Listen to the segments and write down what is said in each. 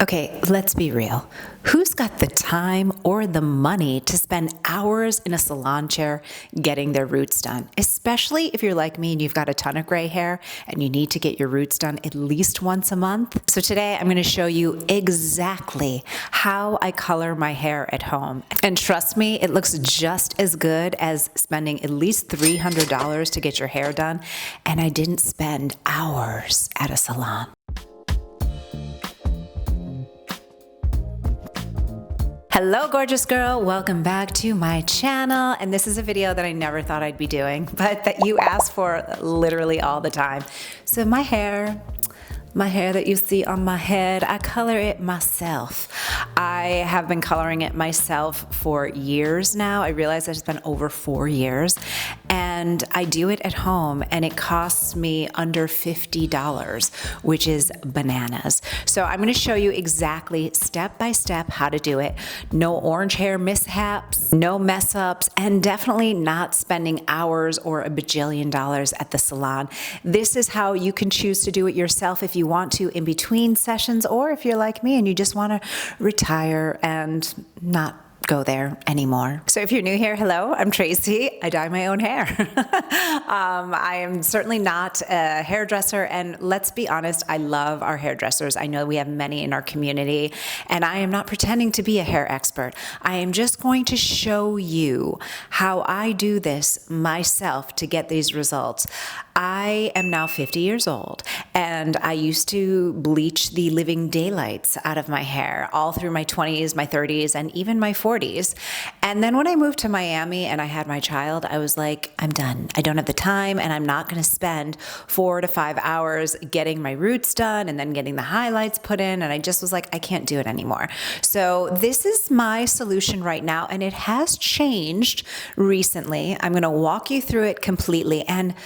Okay, let's be real. Who's got the time or the money to spend hours in a salon chair getting their roots done? Especially if you're like me and you've got a ton of gray hair and you need to get your roots done at least once a month. So today I'm going to show you exactly how I color my hair at home. And trust me, it looks just as good as spending at least $300 to get your hair done. And I didn't spend hours at a salon. Hello, gorgeous girl. Welcome back to my channel. And this is a video that I never thought I'd be doing, but that you ask for literally all the time. So my hair that you see on my head, I color it myself. I have been coloring it myself for years now. I realize it's been over 4 years, and I do it at home, and it costs me under $50, which is bananas. So I'm going to show you exactly step by step how to do it. No orange hair mishaps, no mess ups, and definitely not spending hours or a bajillion dollars at the salon. This is how you can choose to do it yourself if you want to in between sessions, or if you're like me and you just want to retire and not go there anymore. So if you're new here, hello, I'm Tracy. I dye my own hair. I am certainly not a hairdresser, and let's be honest, I love our hairdressers. I know we have many in our community, and I am not pretending to be a hair expert. I am just going to show you how I do this myself to get these results. I am now 50 years old, and I used to bleach the living daylights out of my hair all through my 20s, my 30s, and even my 40s. And then when I moved to Miami and I had my child, I was like, I'm done. I don't have the time, and I'm not going to spend 4 to 5 hours getting my roots done and then getting the highlights put in. And I just was like, I can't do it anymore. So this is my solution right now, and it has changed recently. I'm going to walk you through it completely. And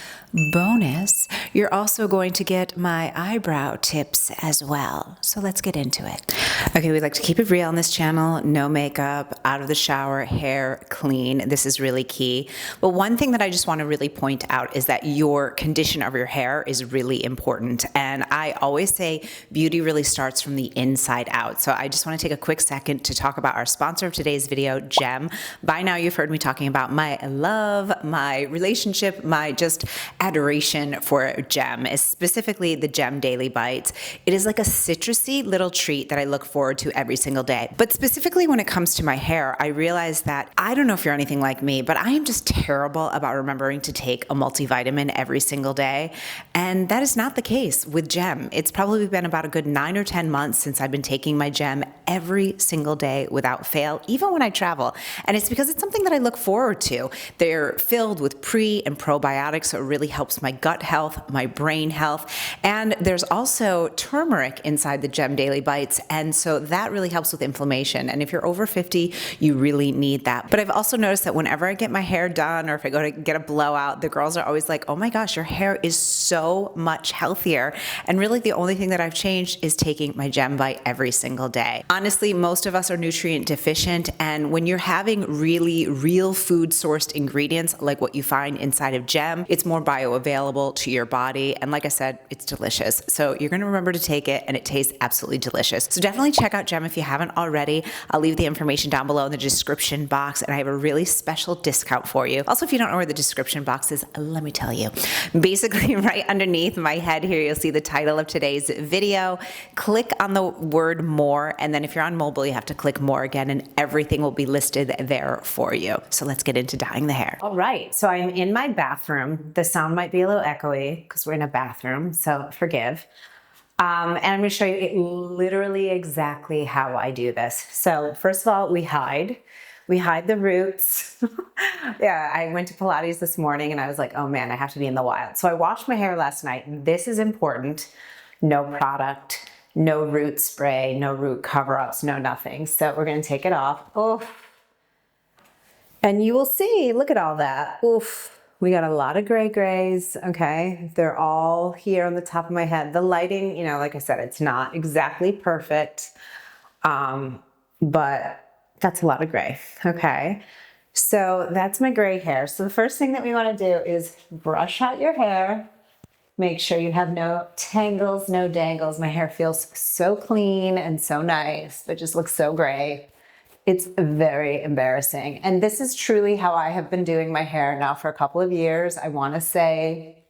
bonus, you're also going to get my eyebrow tips as well. So let's get into it. Okay, we like to keep it real on this channel. No makeup, out of the shower, hair clean. This is really key. But one thing that I just want to really point out is that your condition of your hair is really important. And I always say beauty really starts from the inside out. So I just want to take a quick second to talk about our sponsor of today's video, Gem. By now you've heard me talking about my love, my relationship, my just adoration for Gem, specifically the Gem Daily Bites. It is like a citrusy little treat that I look forward to every single day. But specifically when it comes to my hair, I realize that I don't know if you're anything like me, but I am just terrible about remembering to take a multivitamin every single day. And that is not the case with Gem. It's probably been about a good 9 or 10 months since I've been taking my Gem every single day without fail, even when I travel. And it's because it's something that I look forward to. They're filled with pre and probiotics, so it really helps my gut health, my brain health, and there's also turmeric inside the Gem Daily Bites, and so that really helps with inflammation. And if you're over 50, you really need that. But I've also noticed that whenever I get my hair done, or if I go to get a blowout, the girls are always like, oh my gosh, your hair is so much healthier. And really the only thing that I've changed is taking my Gem Bite every single day. Honestly, most of us are nutrient deficient, and when you're having really real food sourced ingredients like what you find inside of Gem, it's more bioavailable to your body. And like I said, it's delicious. So you're going to remember to take it, and it tastes absolutely delicious. So definitely check out Gem if you haven't already. I'll leave the information down below in the description box, and I have a really special discount for you. Also, if you don't know where the description box is, let me tell you. Basically, right underneath my head here, you'll see the title of today's video. Click on the word more, and then if you're on mobile, you have to click more again, and everything will be listed there for you. So let's get into dyeing the hair. All right, so I'm in my bathroom. The sound might be a little echoey because we're in a bathroom, so forgive. And I'm going to show you literally exactly how I do this. So first of all, we hide the roots. Yeah, I went to Pilates this morning and I was like, oh man, I have to be in the wild. So I washed my hair last night. This is important. No product, no root spray, no root cover-ups, no nothing. So we're going to take it off. Oh, and you will see, look at all that. Oof. We got a lot of grays, okay? They're all here on the top of my head. The lighting, you know, like I said, it's not exactly perfect, but that's a lot of gray, okay? So that's my gray hair. So the first thing that we wanna do is brush out your hair Make sure you have no tangles, no dangles. My hair feels so clean and so nice. It just looks so gray. It's very embarrassing. And this is truly how I have been doing my hair now for a couple of years. I want to say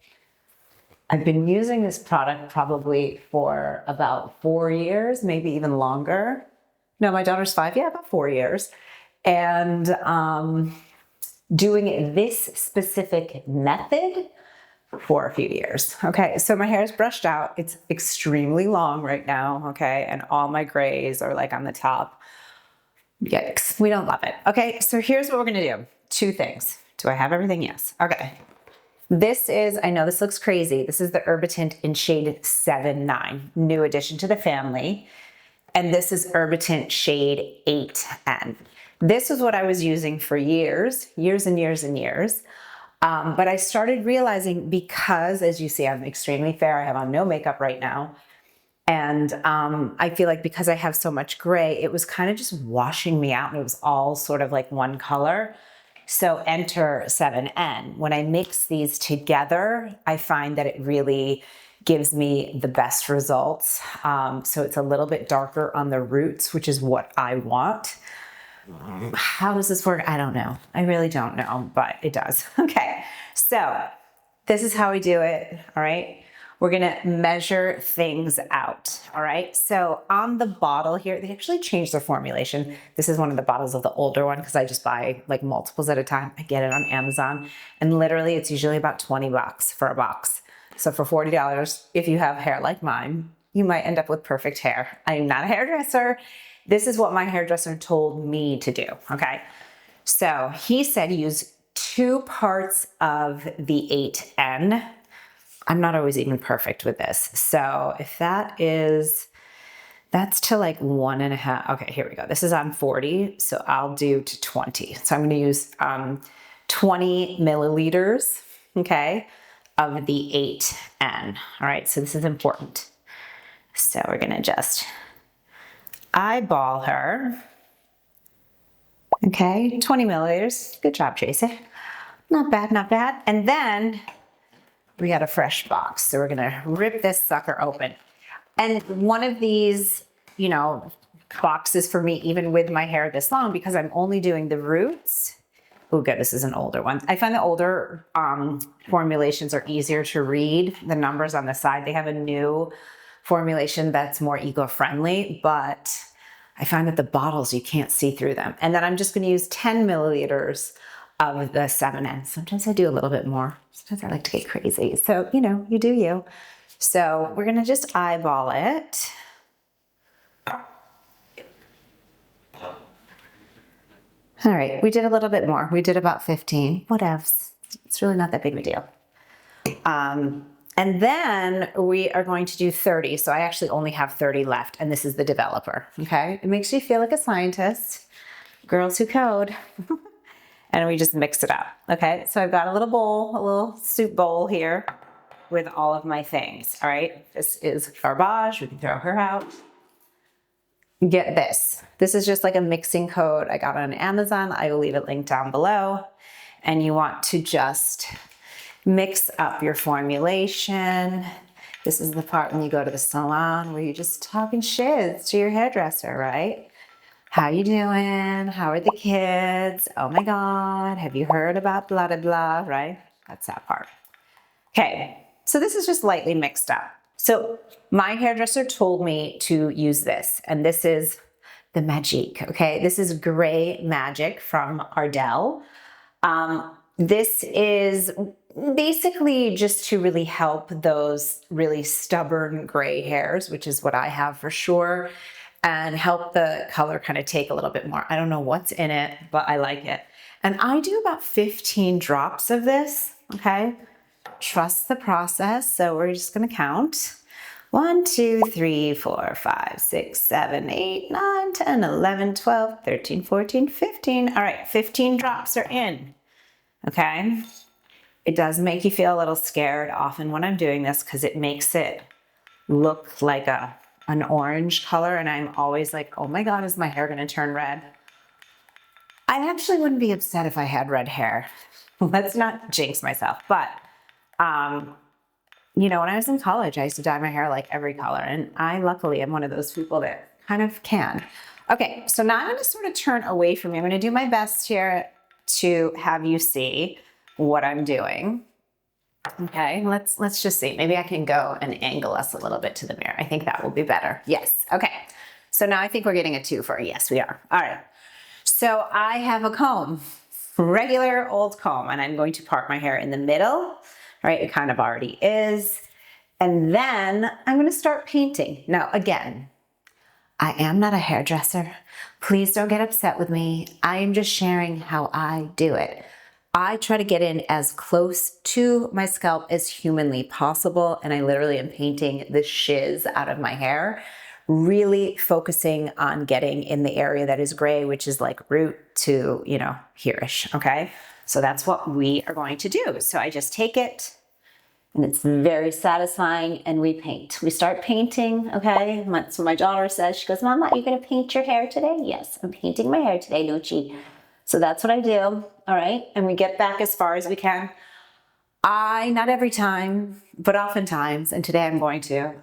I've been using this product probably for about 4 years, maybe even longer. No, my daughter's 5. Yeah, about 4 years. And doing this specific method for a few years. Okay, so my hair is brushed out. It's extremely long right now, okay? And all my grays are like on the top. Yikes, we don't love it. Okay, so here's what we're gonna do. 2 things. Do I have everything? Yes. Okay. This is, I know this looks crazy. This is the Herbitint in shade 7-9, new addition to the family. And this is Herbitint shade 8N. This is what I was using for years and years and years. But I started realizing because, as you see, I'm extremely fair. I have on no makeup right now. And I feel like because I have so much gray, it was kind of just washing me out and it was all sort of like one color. So enter 7N. When I mix these together, I find that it really gives me the best results. So it's a little bit darker on the roots, which is what I want. How does this work? I don't know. I really don't know, but it does. Okay, so this is how we do it, all right? We're gonna measure things out, all right? So on the bottle here, they actually changed their formulation. This is one of the bottles of the older one because I just buy like multiples at a time. I get it on Amazon, and literally it's usually about 20 bucks for a box. So for $40, if you have hair like mine, you might end up with perfect hair. I'm not a hairdresser. This is what my hairdresser told me to do, okay? So he said use 2 parts of the 8N. I'm not always even perfect with this. So if that's to like 1.5. Okay, here we go. This is on 40, so I'll do to 20. So I'm gonna use 20 milliliters, okay, of the 8N. All right, so this is important. So we're gonna just eyeball her. Okay, 20 milliliters. Good job, Tracy. Not bad, not bad. And then we got a fresh box. So we're gonna rip this sucker open. And one of these, you know, boxes for me, even with my hair this long, because I'm only doing the roots. Oh, good, this is an older one. I find the older formulations are easier to read. The numbers on the side, they have a new formulation that's more eco-friendly, but I find that the bottles, you can't see through them. And then I'm just gonna use 10 milliliters of the 7N. Sometimes I do a little bit more. Sometimes I like to get crazy. So, you know, you do you. So we're gonna just eyeball it. All right, we did a little bit more. We did about 15, whatevs. It's really not that big of a deal. And then we are going to do 30. So I actually only have 30 left, and this is the developer, okay? It makes you feel like a scientist, girls who code. And we just mix it up, okay? So I've got a little bowl, a little soup bowl here with all of my things, all right? This is garbage, we can throw her out. Get this. This is just like a mixing code I got on Amazon. I will leave it linked down below. And you want to just mix up your formulation. This is the part when you go to the salon where you're just talking shiz to your hairdresser, right? How you doing? How are the kids? Oh my God, have you heard about blah, blah, blah, right? That's that part. Okay, so this is just lightly mixed up. So my hairdresser told me to use this, and this is the Magique, okay? This is Gray Magic from Ardell. This is basically just to really help those really stubborn gray hairs, which is what I have for sure, and help the color kind of take a little bit more. I don't know what's in it, but I like it. And I do about 15 drops of this, okay? Trust the process. So we're just gonna count. 1, 2, 3, 4, 5, 6, 7, 8, 9, 10, 11, 12, 13, 14, 15. All right, 15 drops are in, okay? It does make you feel a little scared often when I'm doing this because it makes it look like an orange color, and I'm always like, oh my God, is my hair gonna turn red? I actually wouldn't be upset if I had red hair. Let's not jinx myself, but you know, when I was in college, I used to dye my hair like every color, and I luckily am one of those people that kind of can. Okay, so now I'm gonna sort of turn away from you. I'm gonna do my best here to have you see what I'm doing. Okay, let's just see. Maybe I can go and angle us a little bit to the mirror. I think that will be better. Yes, okay. So now I think we're getting a twofer. Yes, we are. All right. So I have a comb, regular old comb, and I'm going to part my hair in the middle. Right, it kind of already is. And then I'm gonna start painting. Now, again, I am not a hairdresser. Please don't get upset with me. I am just sharing how I do it. I try to get in as close to my scalp as humanly possible, and I literally am painting the shiz out of my hair, really focusing on getting in the area that is gray, which is like root to, you know, here-ish, okay? So that's what we are going to do. So I just take it, and it's very satisfying, and we paint. We start painting, okay? That's what my daughter says. She goes, Mama, are you gonna paint your hair today? Yes, I'm painting my hair today, Nucci. So that's what I do, all right? And we get back as far as we can. Not every time, but oftentimes, and today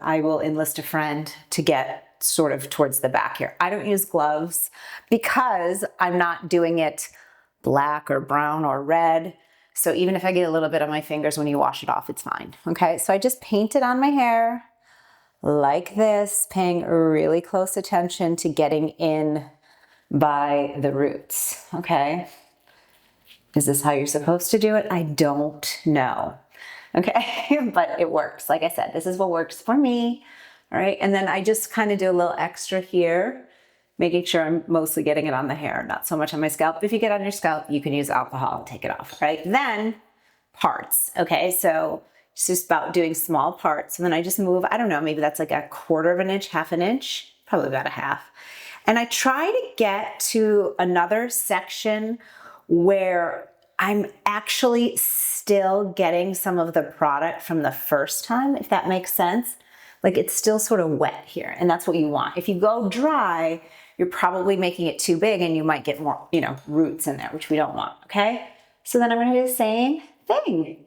I will enlist a friend to get sort of towards the back here. I don't use gloves because I'm not doing it black or brown or red. So even if I get a little bit on my fingers when you wash it off, it's fine, okay? So I just paint it on my hair like this, paying really close attention to getting in by the roots, okay? Is this how you're supposed to do it? I don't know, okay? But it works. Like I said, this is what works for me, all right? And then I just kind of do a little extra here, making sure I'm mostly getting it on the hair, not so much on my scalp. If you get on your scalp, you can use alcohol and take it off, right? Then parts, okay? So it's just about doing small parts. And then I just move, I don't know, maybe that's like a quarter of an inch, half an inch, probably about a half. And I try to get to another section where I'm actually still getting some of the product from the first time, if that makes sense. Like it's still sort of wet here, and that's what you want. If you go dry, you're probably making it too big and you might get more, you know, roots in there, which we don't want, okay? So then I'm gonna do the same thing,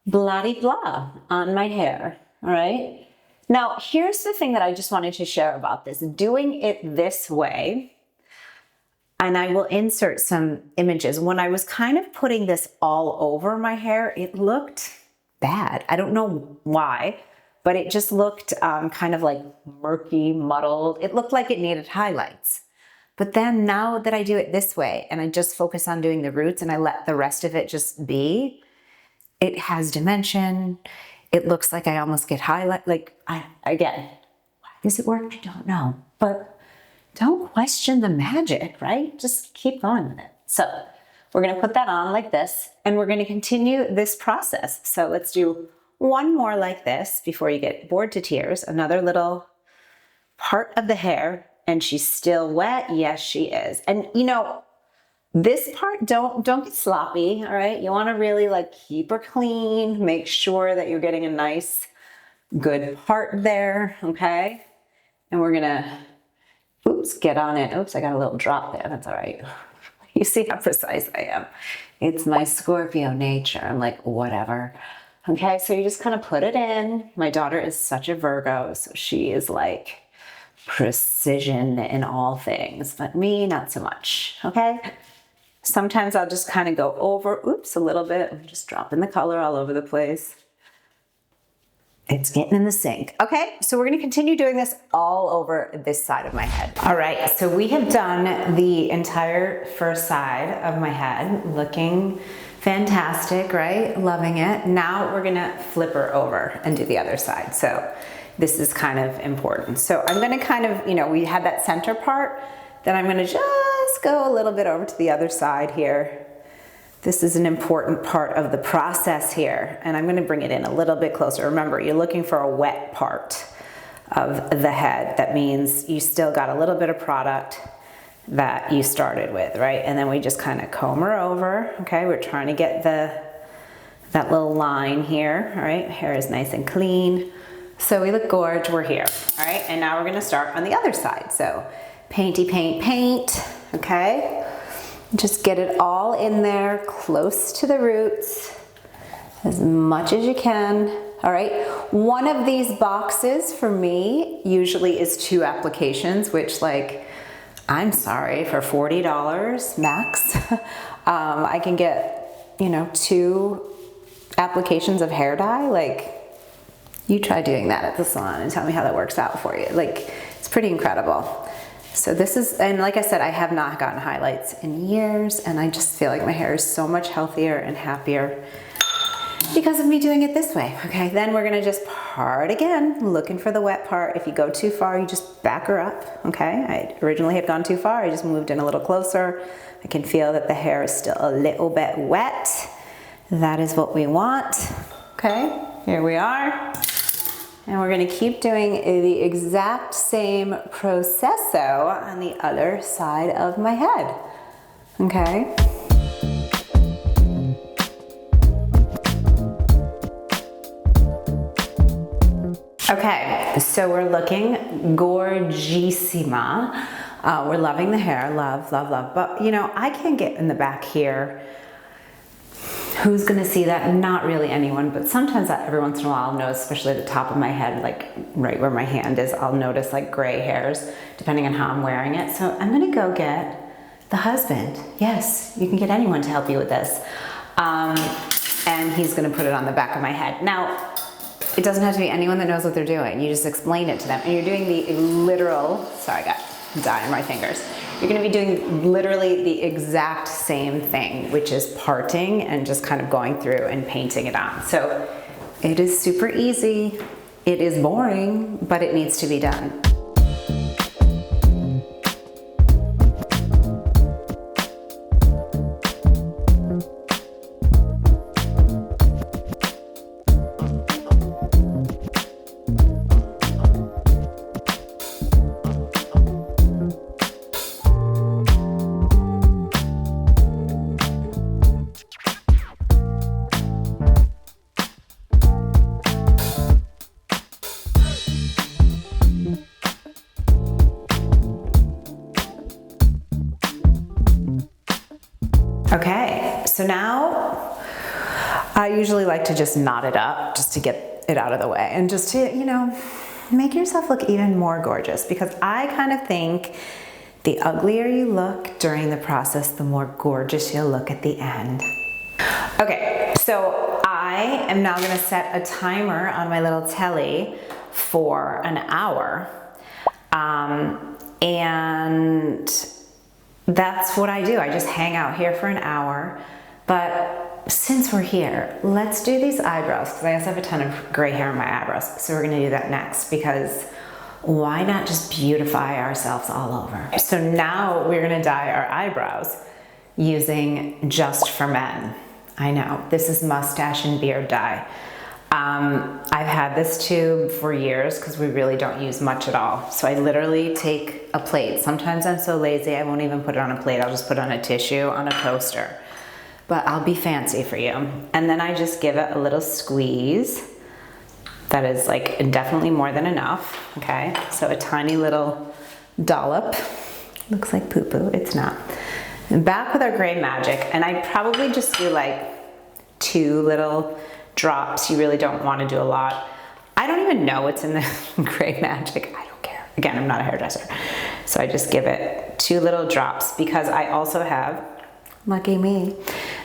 blah-de-blah on my hair, all right? Now, here's the thing that I just wanted to share about this. Doing it this way, and I will insert some images. When I was kind of putting this all over my hair, it looked bad. I don't know why, but it just looked kind of like murky, muddled. It looked like it needed highlights. But then now that I do it this way and I just focus on doing the roots and I let the rest of it just be, it has dimension. It looks like I almost get highlight. Like, again, why does it work? I don't know. But don't question the magic, right? Just keep going with it. So we're gonna put that on like this, and we're gonna continue this process. So let's do one more like this before you get bored to tears. Another little part of the hair, and she's still wet. Yes, she is. And you know, this part, don't get sloppy, all right? You wanna really like keep her clean, make sure that you're getting a nice, good part there, okay? And we're gonna, oops, get on it. Oops, I got a little drop there, that's all right. You see how precise I am. It's my Scorpio nature. I'm like, whatever. Okay, so you just kind of put it in. My daughter is such a Virgo, so she is like precision in all things, but me, not so much, okay? Sometimes I'll just kind of go over, oops, a little bit. I'm just dropping the color all over the place. It's getting in the sink. Okay, so we're gonna continue doing this all over this side of my head. All right, so we have done the entire first side of my head, looking fantastic, right? Loving it. Now we're gonna flip her over and do the other side. So this is kind of important. So I'm gonna kind of, you know, we had that center part, then I'm gonna just go a little bit over to the other side here. This is an important part of the process here, and I'm gonna bring it in a little bit closer. Remember, you're looking for a wet part of the head. That means you still got a little bit of product that you started with, right? And then we just kind of comb her over, okay? We're trying to get that little line here, all right? Hair is nice and clean. So we look gorgeous, we're here, all right? And now we're gonna start on the other side. So painty, paint, paint, okay? Just get it all in there, close to the roots, as much as you can. All right, one of these boxes for me usually is 2 applications, which, like, I'm sorry, for $40 max, I can get, you know, 2 applications of hair dye. Like, you try doing that at the salon and tell me how that works out for you. Like, it's pretty incredible. So this is, and like I said, I have not gotten highlights in years, and I just feel like my hair is so much healthier and happier because of me doing it this way. Okay, then we're gonna just part again, looking for the wet part. If you go too far, you just back her up, okay? I originally had gone too far, I just moved in a little closer. I can feel that the hair is still a little bit wet. That is what we want, okay? Here we are. And we're gonna keep doing the exact same processo on the other side of my head, okay? Okay, so we're looking gorgissima. We're loving the hair, love, love, love. But you know, I can't get in the back here. Who's gonna see that? Not really anyone, but sometimes every once in a while I'll notice, especially at the top of my head, like right where my hand is, I'll notice like gray hairs, depending on how I'm wearing it. So I'm gonna go get the husband. Yes, you can get anyone to help you with this. And he's gonna put it on the back of my head. Now, it doesn't have to be anyone that knows what they're doing. You just explain it to them. And you're doing the literal, sorry, I got dye on my fingers. You're gonna be doing literally the exact same thing, which is parting and just kind of going through and painting it on. So it is super easy. It is boring, but it needs to be done. Okay, so now I usually like to just knot it up just to get it out of the way and just to, you know, make yourself look even more gorgeous, because I kind of think the uglier you look during the process, the more gorgeous you'll look at the end. Okay, so I am now gonna set a timer on my little telly for an hour. And that's what I do. I just hang out here for an hour. But since we're here, let's do these eyebrows, because I also have a ton of gray hair on my eyebrows. So we're gonna do that next, because why not just beautify ourselves all over? So now we're gonna dye our eyebrows using Just for Men. I know, this is mustache and beard dye. I've had this tube for years because we really don't use much at all. So I literally take a plate. Sometimes I'm so lazy, I won't even put it on a plate. I'll just put it on a tissue, on a coaster. But I'll be fancy for you. And then I just give it a little squeeze. That is like definitely more than enough, okay? So a tiny little dollop. Looks like poo-poo, it's not. And back with our Gray Magic, and I probably just do like 2 little drops. You really don't want to do a lot. I don't even know what's in the Gray Magic. I don't care. Again, I'm not a hairdresser. So I just give it 2 little drops, because I also have, lucky me,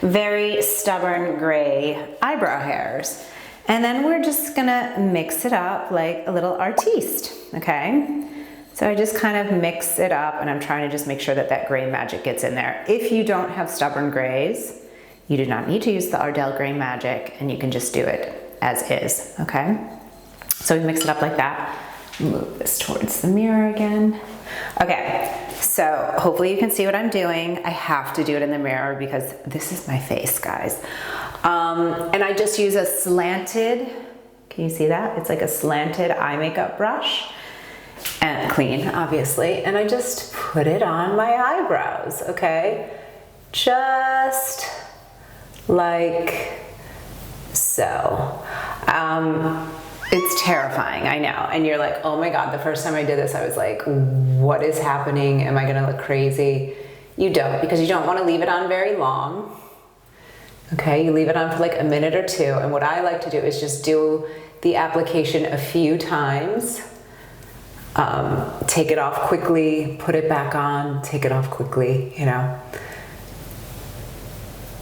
very stubborn gray eyebrow hairs. And then we're just gonna mix it up like a little artiste, okay? So I just kind of mix it up, and I'm trying to just make sure that that Gray Magic gets in there. If you don't have stubborn grays, you do not need to use the Ardell Gray Magic, and you can just do it as is, okay? So we mix it up like that. Move this towards the mirror again. Okay, so hopefully you can see what I'm doing. I have to do it in the mirror because this is my face, guys. And I just use a slanted, can you see that? It's like a slanted eye makeup brush, and clean, obviously. And I just put it on my eyebrows, okay? Just like so. It's terrifying, I know. And you're like, oh my God, the first time I did this, I was like, what is happening? Am I gonna look crazy? You don't, because you don't wanna leave it on very long. Okay, you leave it on for like a minute or two, and what I like to do is just do the application a few times. Take it off quickly, put it back on, take it off quickly, you know.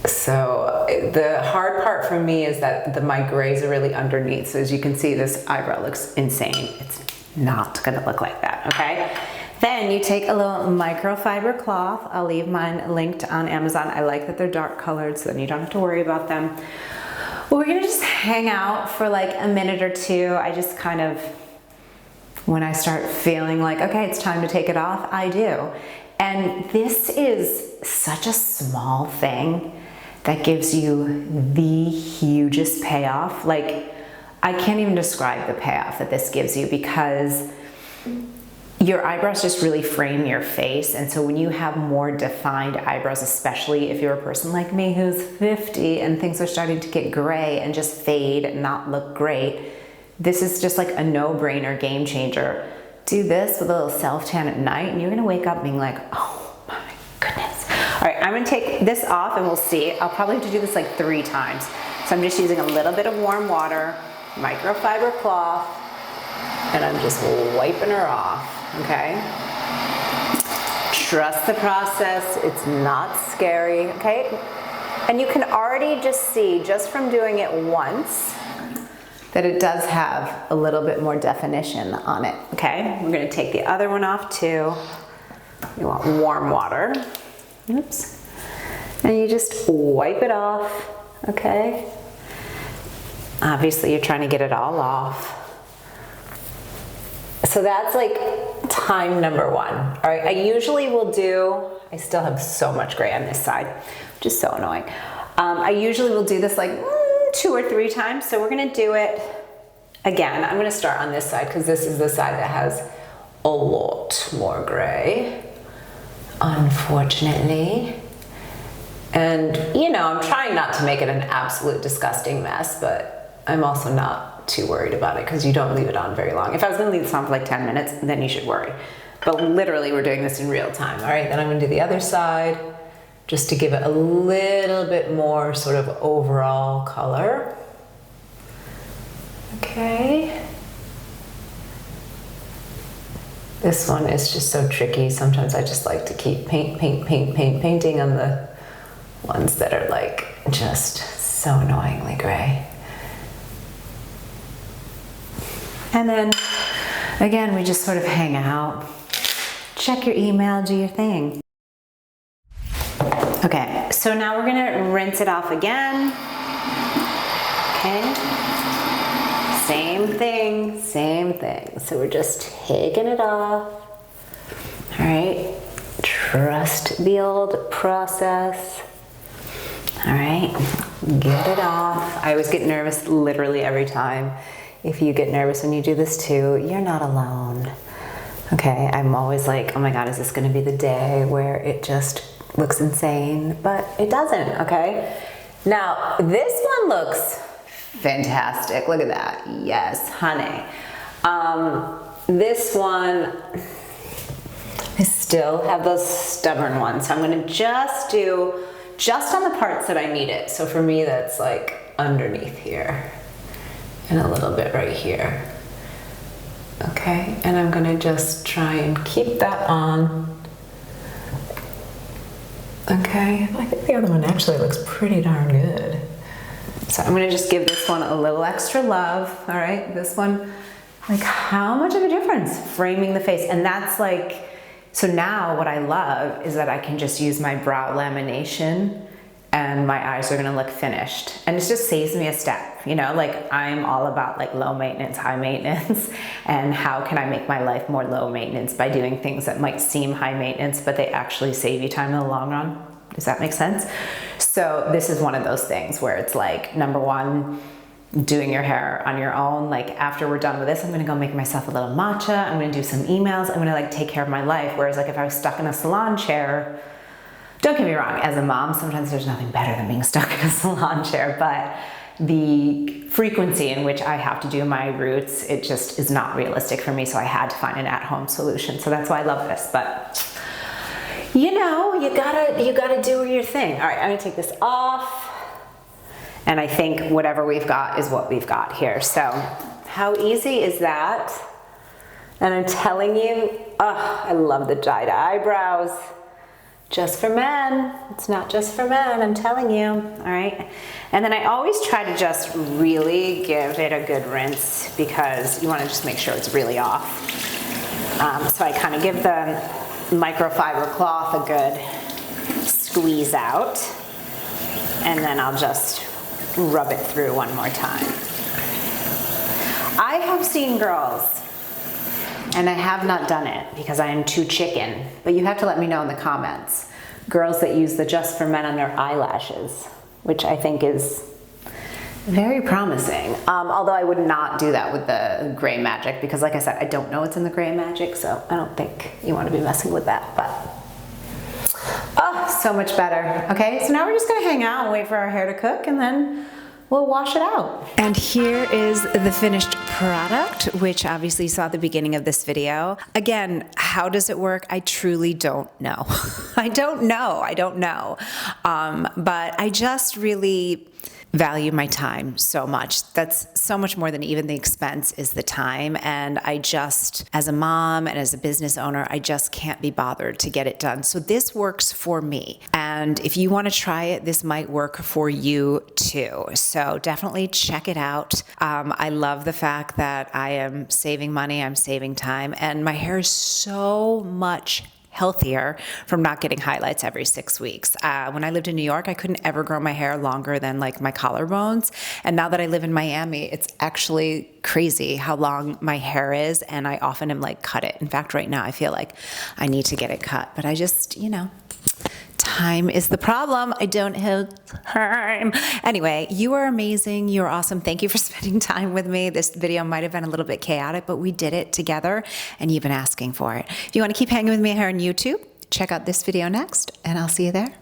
So the hard part for me is that my grays are really underneath. So as you can see, this eyebrow looks insane. It's not gonna look like that, okay? Then you take a little microfiber cloth. I'll leave mine linked on Amazon. I like that they're dark colored, so then you don't have to worry about them. Well, we're gonna just hang out for like a minute or two. I just kind of, when I start feeling like, okay, it's time to take it off, I do. And this is such a small thing that gives you the hugest payoff. Like, I can't even describe the payoff that this gives you, because your eyebrows just really frame your face. And so when you have more defined eyebrows, especially if you're a person like me who's 50 and things are starting to get gray and just fade and not look great, this is just like a no-brainer game changer. Do this with a little self-tan at night and you're gonna wake up being like, oh my goodness. All right, I'm gonna take this off and we'll see. I'll probably have to do this like 3 times. So I'm just using a little bit of warm water, microfiber cloth, and I'm just wiping her off, okay? Trust the process, it's not scary, okay? And you can already just see, just from doing it once, that it does have a little bit more definition on it, okay? We're gonna take the other one off too. You want warm water, oops. And you just wipe it off, okay? Obviously you're trying to get it all off. So that's like time number 1. All right, I usually will do, I still have so much gray on this side, which is so annoying. I usually will do this like 2 or 3 times. So we're gonna do it again. I'm gonna start on this side because this is the side that has a lot more gray, unfortunately. And you know, I'm trying not to make it an absolute disgusting mess, but I'm also not too worried about it because you don't leave it on very long. If I was gonna leave this on for like 10 minutes, then you should worry. But literally we're doing this in real time. All right, then I'm gonna do the other side just to give it a little bit more sort of overall color. Okay. This one is just so tricky. Sometimes I just like to keep painting on the ones that are like just so annoyingly gray. And then again, we just sort of hang out, check your email, do your thing. Okay, so now we're gonna rinse it off again. Okay, same thing, same thing. So we're just taking it off. All right, trust the old process. All right, get it off. I always get nervous literally every time. If you get nervous when you do this too, you're not alone. Okay, I'm always like, oh my God, is this gonna be the day where it just looks insane? But it doesn't, okay? Now, this one looks fantastic. Look at that. Yes, honey. This one, I still have those stubborn ones. So I'm gonna just do, just on the parts that I need it. So for me, that's like underneath here and a little bit right here. Okay, and I'm gonna just try and keep that on. Okay, I think the other one actually looks pretty darn good. So I'm gonna just give this one a little extra love, all right? This one, like how much of a difference framing the face? And that's like, so now what I love is that I can just use my brow lamination and my eyes are gonna look finished. And it just saves me a step, you know? Like I'm all about like low maintenance, high maintenance, and how can I make my life more low maintenance by doing things that might seem high maintenance, but they actually save you time in the long run. Does that make sense? So this is one of those things where it's like, number 1, doing your hair on your own. Like after we're done with this, I'm gonna go make myself a little matcha. I'm gonna do some emails. I'm gonna like take care of my life. Whereas like if I was stuck in a salon chair, don't get me wrong, as a mom, sometimes there's nothing better than being stuck in a salon chair, but the frequency in which I have to do my roots, it just is not realistic for me. So I had to find an at-home solution. So that's why I love this. But you know, you gotta do your thing. All right, I'm gonna take this off. And I think whatever we've got is what we've got here. So how easy is that? And I'm telling you, oh, I love the dyed eyebrows. Just for men. It's not just for men, I'm telling you. All right. And then I always try to just really give it a good rinse because you want to just make sure it's really off. So I kind of give the microfiber cloth a good squeeze out. And then I'll just rub it through one more time. I have seen girls, and I have not done it because I am too chicken, but you have to let me know in the comments, girls that use the Just for Men on their eyelashes, which I think is very promising. Although I would not do that with the Gray Magic because like I said, I don't know what's in the Gray Magic, so I don't think you want to be messing with that, but oh, so much better. Okay, so now we're just gonna hang out and wait for our hair to cook and then we'll wash it out. And here is the finished product, which obviously you saw at the beginning of this video. Again, how does it work? I truly don't know. I don't know. But I just really value my time so much. That's so much more than even the expense is the time. And I just, as a mom and as a business owner, I just can't be bothered to get it done. So this works for me. And if you want to try it, this might work for you too. So definitely check it out. I love the fact that I am saving money, I'm saving time, and my hair is so much healthier from not getting highlights every 6 weeks. When I lived in New York, I couldn't ever grow my hair longer than like my collarbones. And now that I live in Miami, it's actually crazy how long my hair is. And I often am like, cut it. In fact, right now I feel like I need to get it cut, but I just, you know, time is the problem. I don't have time. Anyway, you are amazing. You're awesome. Thank you for spending time with me. This video might have been a little bit chaotic, but we did it together and you've been asking for it. If you want to keep hanging with me here on YouTube, check out this video next and I'll see you there.